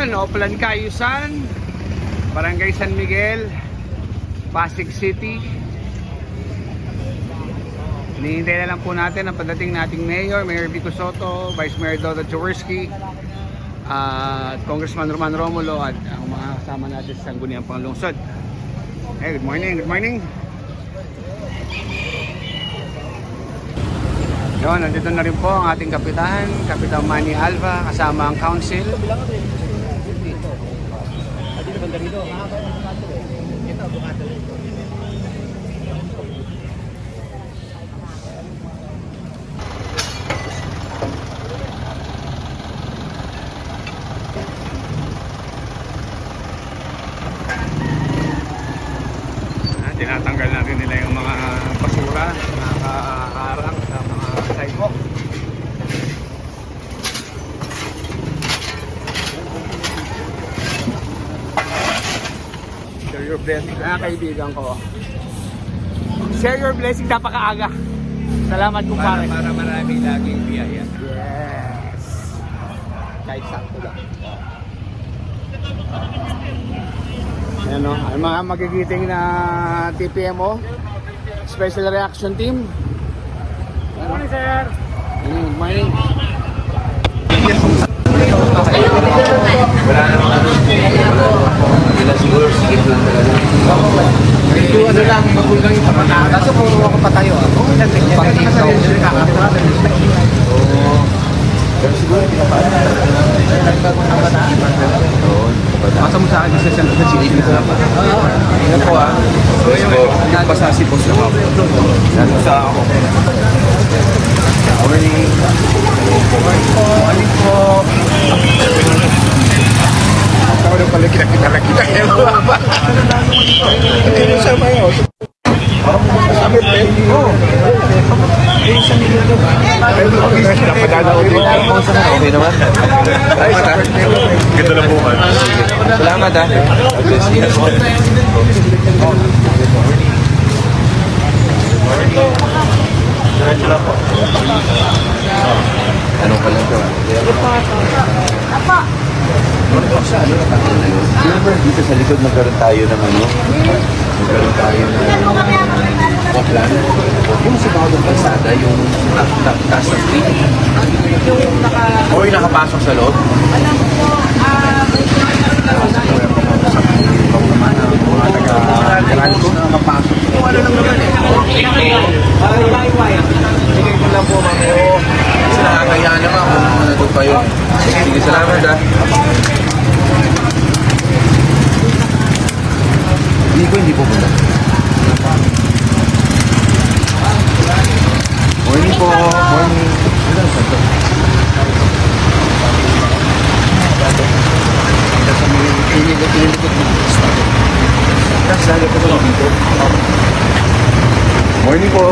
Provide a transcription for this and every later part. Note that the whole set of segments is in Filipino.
Yun, Oplan Cayusan, Barangay San Miguel, Pasig City. Hinihintay na lang po natin ang pagdating nating Mayor Vico Soto, Vice Mayor Dodo Jaworski, at Congressman Roman Romulo at ang mga kasama natin sa Sangguniang Panglungsod. Hey, good morning, good morning. Yun, nandito na rin po ang ating kapitan, Kapitan Manny Alva, kasama ang council. Tinatanggal na rin nila yung mga basura na nakaharang sa mga sidewalk. Share your blessing, kaibigan ko. Share your blessing, napakaaga. Salamat kumpare. Para maraming laging biyaya. Yes. Kahit sakto lang. Ayan o, ang mga magigiting na TPMO, Special Reaction Team. Good morning, sir. Good morning. Wala naman ano. Wala siguro, sige lang talaga. Ito ano lang, magulgang yung pamana. Kaso kung ako pa tayo, kung nag-pang-team ka, pero siguro pinapaan na masa mo sa akin isa siyang kasi na ba? Ingat po ah. Yung pasasi po sa ako. Nasa sa ako. Morning. Morning po. Ako na pala kita. Hindi siya ba yun? Sabi po yun. Oo. Okay naman. Ayos na. Ganda na po man. Salamat ha. Anong pa lang ito? Apa? Sa ano natakil na yun? Remember dito sa likod magkaroon tayo ng ano? Magkaroon tayo ng Oplan. Yung sa bawat ng kalsada, yung taas ng street. O yung nakapasok sa loob? Alam ko, mga taga-garan ko na nakapasok. Wala lang naman eh. Sige ko lang po mga ko. Kasi nakakayaan naman kung ano doon kayo. Sige, salamat ha. Hindi po punta. Morning po. Morning. Morning po.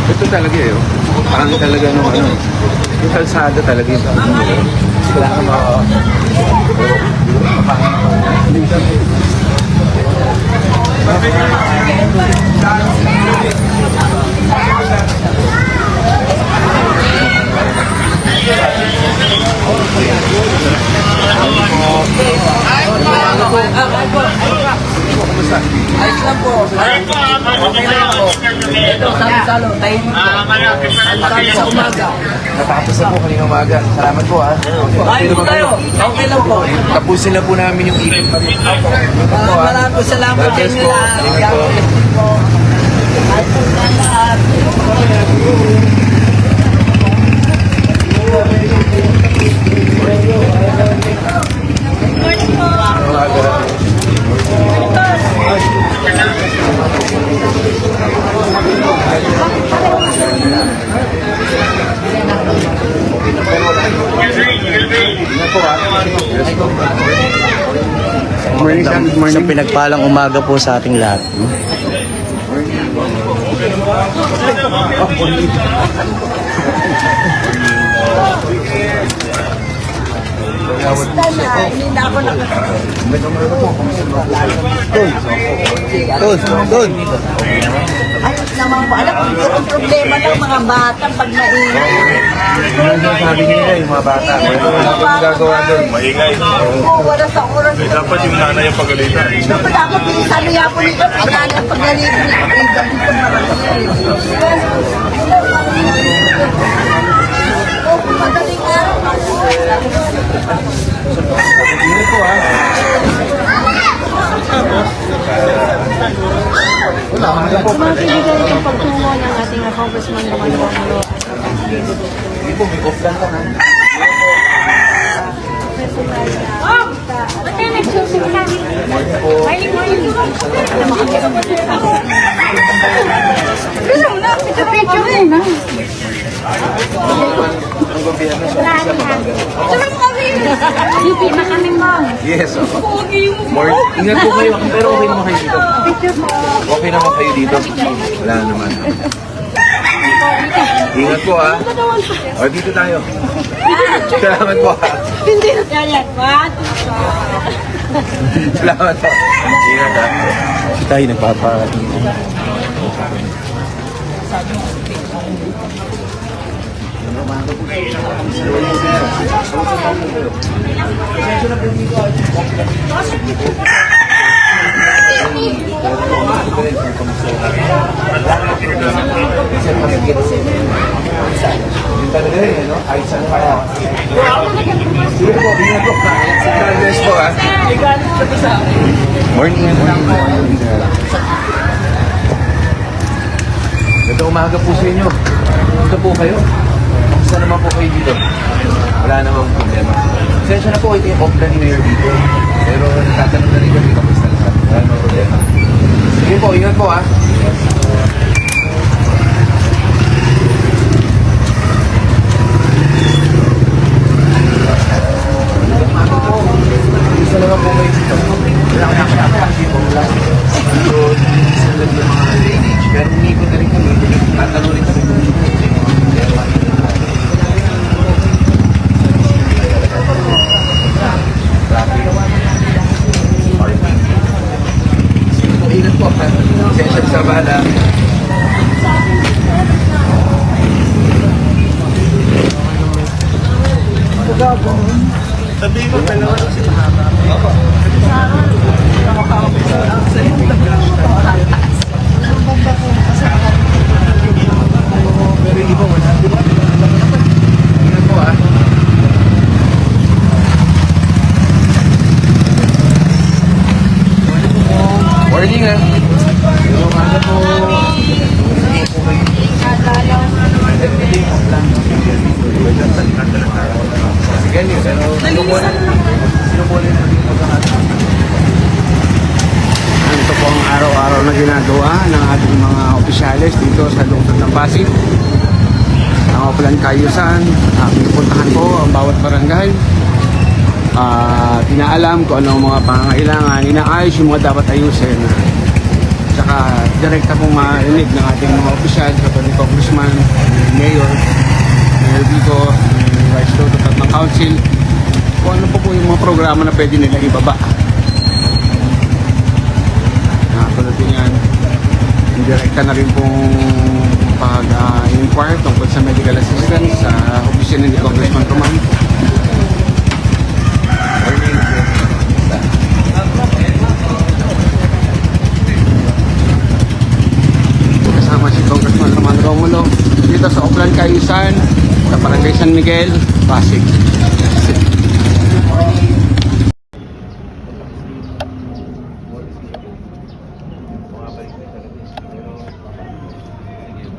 Ito talaga eh. Parang talaga nung ano. Yung kalsada talaga yung kailangan ayos lang po. Okay lang po. Ito, salo-salo. Tayo po. Salo sa umaga. natapos na po kanina umaga. Salamat po ha. Ayos po tayo. Okay lang po. Tapusin na po namin yung ikot pa rin. Maraming po salamat sa inyo lahat. Ingat po. Ayos po sa lahat. Isang pinagpalang umaga po sa ating lahat. Hindi na ako Doon. naman po. Alam ko, yung problema ng mga bata pag maingay. Sabi nila yung mga bata. Wala pa magagawa doon. Maingay. Oo, wala sa oras. Eh, dapat yung nanay ang pagalitan. Dapat dapat pinisan niya po nito. Pinanay ang paglalitin. Opo, madaling araw. Hindi po ha. Sa mga kaibigan itong pagtungo ng ating Congressman Roman Romulo. Hindi po, may off lang ka ha. Ang gobyerno sa Yes, More, ingat po kayo, pero okay naman kayo dito. Okay naman kayo dito. Wala naman. Ingat po ha. O, dito tayo. Salamat po ha. Salamat po. Ingat ha. Kasi tayo nagpaparating. Yung talaga eh, no? Kahit saan pa yan. Sige po, ingat po. God bless po ha. Morning. Ganda umaga po sa inyo. Dito po kayo. Saan naman po kayo dito? Wala namang problema. Sensya na po, ito yung off ni Mayor dito. Pero nagtatanong na rin kami kamusta na. Wala namang problema. Sige po, ingat po ha. Isa naman po kayo dito. Wala ka nakakita dito. Dito, sa loob ng mga drainage. Pero umikot na rin kami. Tatanong rin kami. Ingat po ha. Sensya sa bala. Sabihin mo, dalawa lang si Mahaba. Pero hindi po, wala. Di ba? Ingat po ha. Morning ha. Pero umaga po. Hindi po kayo. Sige niyo, pero sinubunin mo din po sa atin. Ito po ang araw-araw na ginagawa ng ating mga opisyalis dito sa lungsod ng Pasig. Ang Oplan Cayusan, pinupuntahan ko ang bawat barangay. Pinaalam kung ano ang mga pangangailangan, inaayos yung mga dapat ayusin. Tsaka direkta pong marinig ng ating mga opisyal, kapag ni Congressman, ni Mayor, Mayor Vico, ni Vice Toto at ng Council, kung ano po yung mga programa na pwede nila ibaba. Tulad din yan, indirekta na rin pong pag-inquire tungkol sa medical assistance sa opisina ni Congressman Roman. Kasama si Congressman Roman Romulo dito sa Oplan Cayusan, sa Barangay San Miguel, Pasig.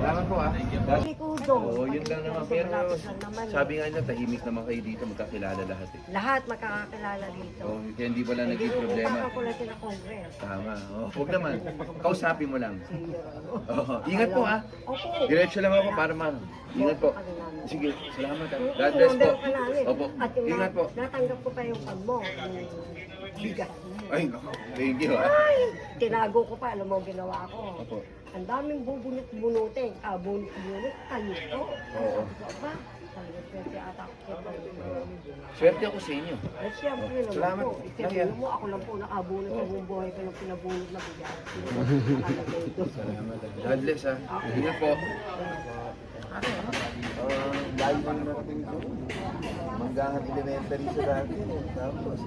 Salamat po ah. Oo, yun lang naman. Pero sabi nga nila, tahimik naman kayo dito, magkakilala lahat eh. Lahat makakakilala dito. Oo, kaya hindi pala naging problema. Baka ko lang sila Congress. Tama. Oh, huwag naman. Kausapin mo lang. Oo. Ingat po ah. Opo. Diretso lang ako para ingat po. Sige, salamat ah. God bless po. Number ka namin. Opo. At yung Ingat po. natanggap ko pa yung pag mo, yung bigas. Ay, naku. Thank you ah. Ay, tinago ko pa. Alam mo ang ginawa ko. Opo. Ang daming bubunot-bunutin. Bunot-bunot, kayo to. Oo. Ba? Sabi ko si ata. Swerte ako sa inyo. At siyempre naman Salamat. po. Isipin mo, ako lang po nakabunot sa buong buhay ko ng pinabunot na bigas. Salamat. God bless ha. Ingat po. Dahil lang natin ito. Manggahan elementary sa dati. Tapos,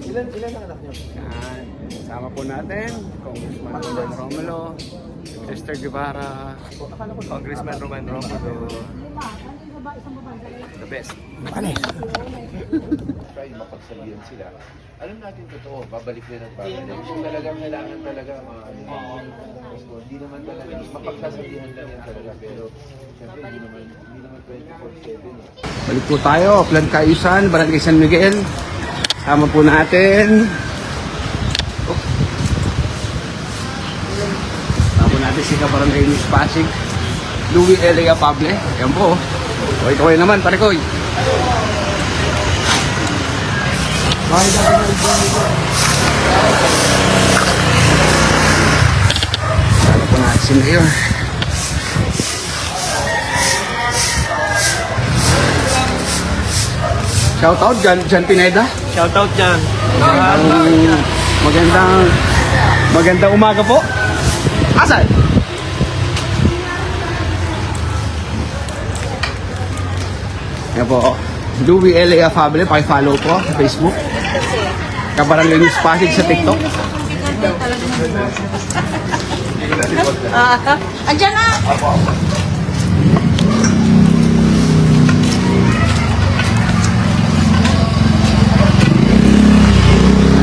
ilan ang anak niyo? Yan. Sama po natin, Congressman Roman Romulo, Sister Guevara, Congressman Roman Romulo. The best. Try mapagsabihan sila. Alam natin totoo, babalik rin at babalik. Kung talagang kailangan talaga, hindi naman talaga, mapagsasabihan lang yan talaga. Pero, siyempre, hindi naman 24/7. Balik po tayo, Plan Kaisan, Barangay San Miguel. Sama po natin. Sama po natin si Kabarangay Luis Pasig, Louie Elia Pable. Yan po. Kaway naman, Parekoy. Sama po natin si Mayor. Shoutout Jan Pineda. Shoutout dyan. Magandang umaga po. Asan? Yan po. Louie Elia Fable, paki-follow po sa Facebook. Kabarangay News Pasig sa TikTok. Andiyan na!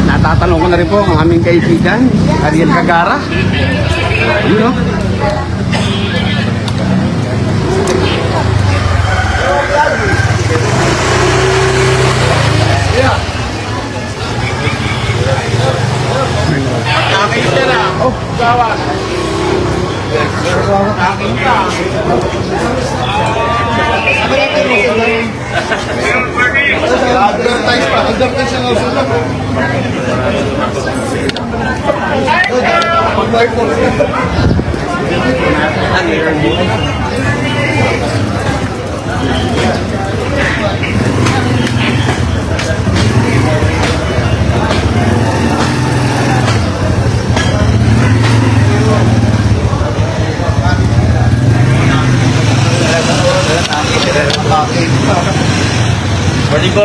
Natatanong ko na rin po ang aming kaibigan, Ariel Cagara. Yun o. Morning po.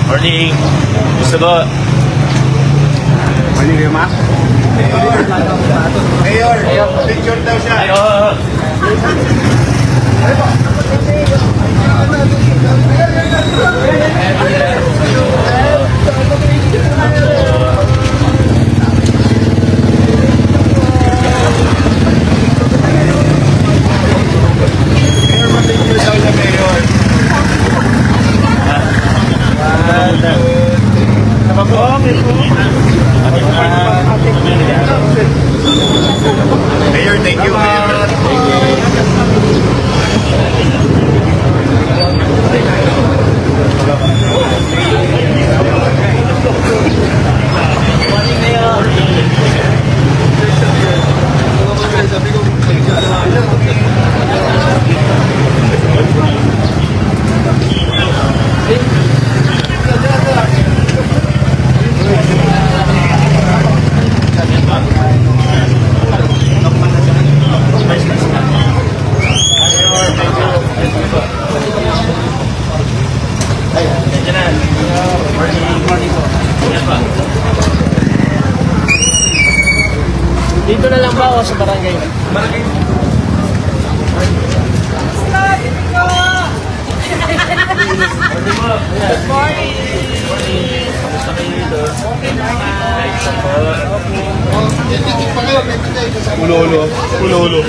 Morning. Gusto po? Morning kayo, Mac. Mayor, picture daw siya. Ay, oo. Mayor, thank you. Mayor. Dito na lang ba o sa barangay? Ulolo. Ulolo.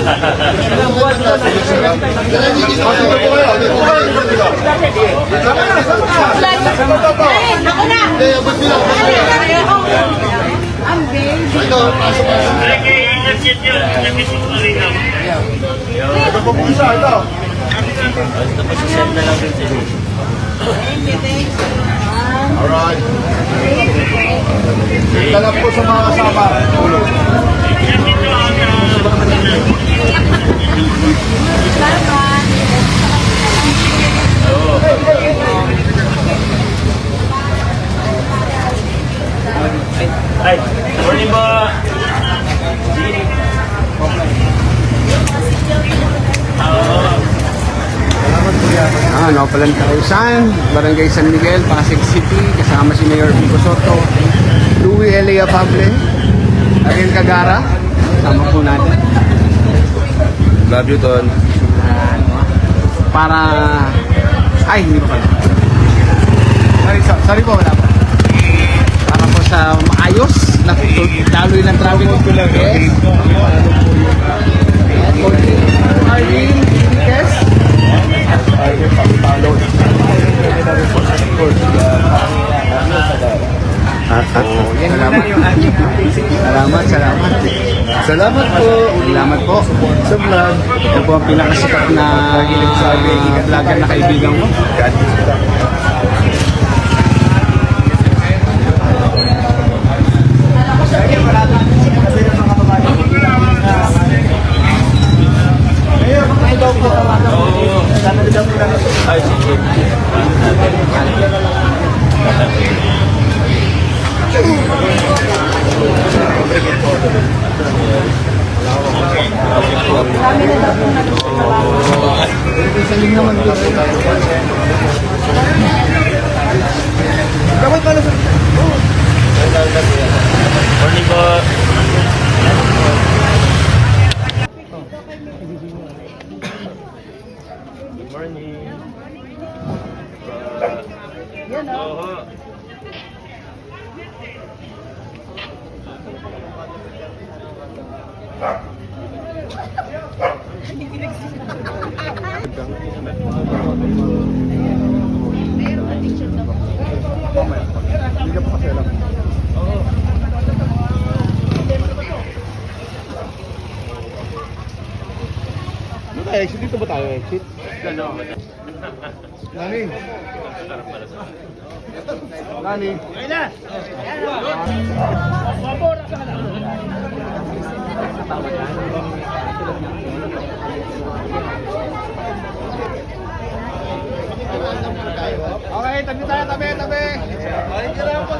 Alright. Dalam po sa mga kasama. Palantarusan, Barangay San Miguel, Pasig City, kasama si Mayor Vico Soto, Louie Elia Pable, Ariel Cagara, kasama po natin. Love you, Tol. Para, ay, hindi pa pala. Sorry po, wala pa. Para po sa maayos, na taloy ng traffic. Yes. Arlene Enriquez. Salamat. Salamat po. Salamat po. Sa vlog. Ito po ang pinakasikat na vlogger na kaibigan mo. Ay, sige. Morning po. Good morning. Oo. Exit dito ba tayo? Exit? Nani? Okay, tabi tayo, tabi. Ay, hirap po,